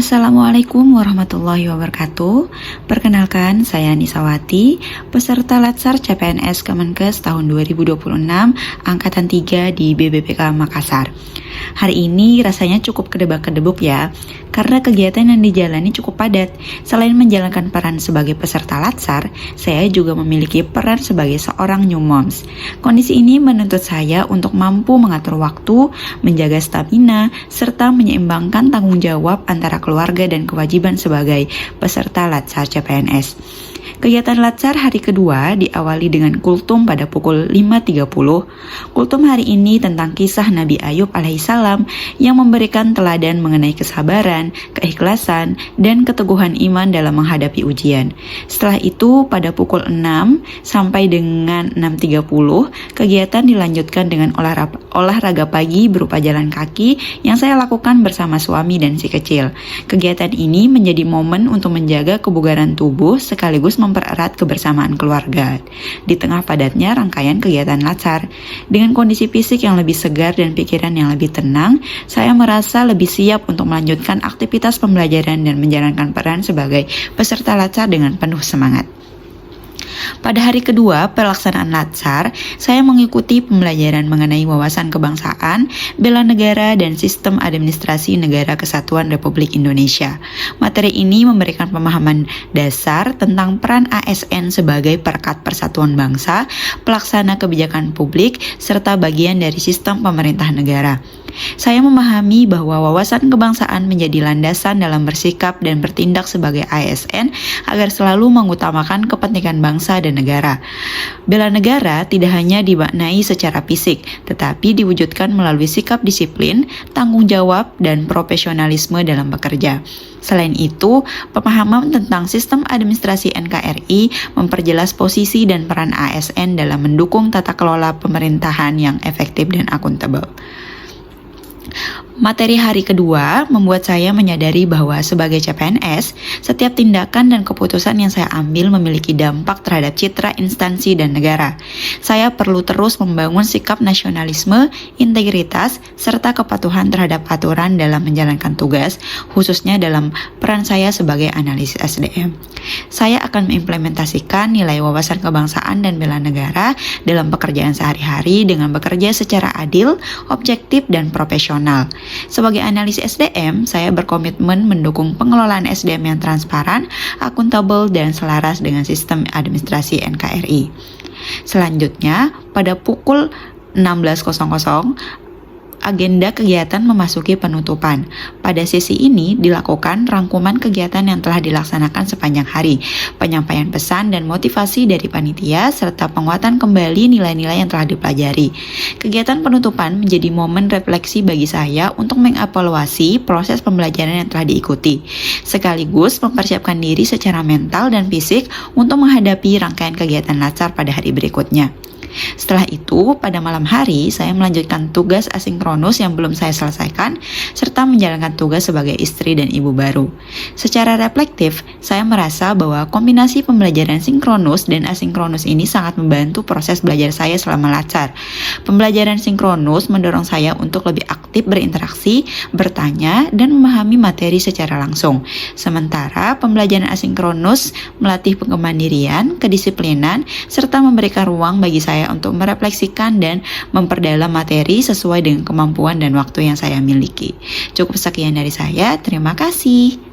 Assalamualaikum warahmatullahi wabarakatuh. Perkenalkan, saya Nisawati, peserta Latsar CPNS Kemenkes tahun 2026, Angkatan 3 di BBPK Makassar. Hari ini rasanya cukup kedebak-kedebuk ya, karena kegiatan yang dijalani cukup padat. Selain menjalankan peran sebagai peserta Latsar, saya juga memiliki peran sebagai seorang new moms. Kondisi ini menuntut saya untuk mampu mengatur waktu, menjaga stamina, serta menyeimbangkan tanggung jawab antara keluarga dan kewajiban sebagai peserta Latsar CPNS. Kegiatan Latsar hari kedua diawali dengan kultum pada pukul 5.30. Kultum hari ini tentang kisah Nabi Ayub alaihissalam yang memberikan teladan mengenai kesabaran, keikhlasan, dan keteguhan iman dalam menghadapi ujian. Setelah itu pada pukul 6 sampai dengan 6.30, kegiatan dilanjutkan dengan olahraga pagi berupa jalan kaki yang saya lakukan bersama suami dan si kecil. Kegiatan ini menjadi momen untuk menjaga kebugaran tubuh sekaligus mempererat kebersamaan keluarga. Di tengah padatnya rangkaian kegiatan Latsar, dengan kondisi fisik yang lebih segar dan pikiran yang lebih tenang, saya merasa lebih siap untuk melanjutkan aktivitas pembelajaran dan menjalankan peran sebagai peserta Latsar dengan penuh semangat. Pada hari kedua pelaksanaan Latsar, saya mengikuti pembelajaran mengenai wawasan kebangsaan, bela negara, dan sistem administrasi Negara Kesatuan Republik Indonesia. Materi ini memberikan pemahaman dasar tentang peran ASN sebagai perekat persatuan bangsa, pelaksana kebijakan publik, serta bagian dari sistem pemerintah negara. Saya memahami bahwa wawasan kebangsaan menjadi landasan dalam bersikap dan bertindak sebagai ASN agar selalu mengutamakan kepentingan bangsa dan negara. Bela negara tidak hanya dimaknai secara fisik, tetapi diwujudkan melalui sikap disiplin, tanggung jawab, dan profesionalisme dalam bekerja. Selain itu, pemahaman tentang sistem administrasi NKRI memperjelas posisi dan peran ASN dalam mendukung tata kelola pemerintahan yang efektif dan akuntabel. Materi hari kedua membuat saya menyadari bahwa sebagai CPNS, setiap tindakan dan keputusan yang saya ambil memiliki dampak terhadap citra instansi dan negara. Saya perlu terus membangun sikap nasionalisme, integritas, serta kepatuhan terhadap aturan dalam menjalankan tugas, khususnya dalam peran saya sebagai analis SDM. Saya akan mengimplementasikan nilai wawasan kebangsaan dan bela negara dalam pekerjaan sehari-hari dengan bekerja secara adil, objektif, dan profesional. Sebagai analis SDM, saya berkomitmen mendukung pengelolaan SDM yang transparan, akuntabel, dan selaras dengan sistem administrasi NKRI. Selanjutnya, pada pukul 16.00, agenda kegiatan memasuki penutupan. Pada sesi ini dilakukan rangkuman kegiatan yang telah dilaksanakan sepanjang hari, penyampaian pesan dan motivasi dari panitia, serta penguatan kembali nilai-nilai yang telah dipelajari. Kegiatan penutupan menjadi momen refleksi bagi saya untuk mengevaluasi proses pembelajaran yang telah diikuti, sekaligus mempersiapkan diri secara mental dan fisik untuk menghadapi rangkaian kegiatan Latsar pada hari berikutnya. Setelah itu, pada malam hari, saya melanjutkan tugas asinkronus yang belum saya selesaikan, serta menjalankan tugas sebagai istri dan ibu baru. Secara reflektif, saya merasa bahwa kombinasi pembelajaran sinkronus dan asinkronus ini sangat membantu proses belajar saya selama Latsar. Pembelajaran sinkronus mendorong saya untuk lebih aktif berinteraksi, bertanya, dan memahami materi secara langsung. Sementara pembelajaran asinkronus melatih kemandirian, kedisiplinan, serta memberikan ruang bagi saya untuk merefleksikan dan memperdalam materi sesuai dengan kemampuan dan waktu yang saya miliki. Cukup sekian dari saya, terima kasih.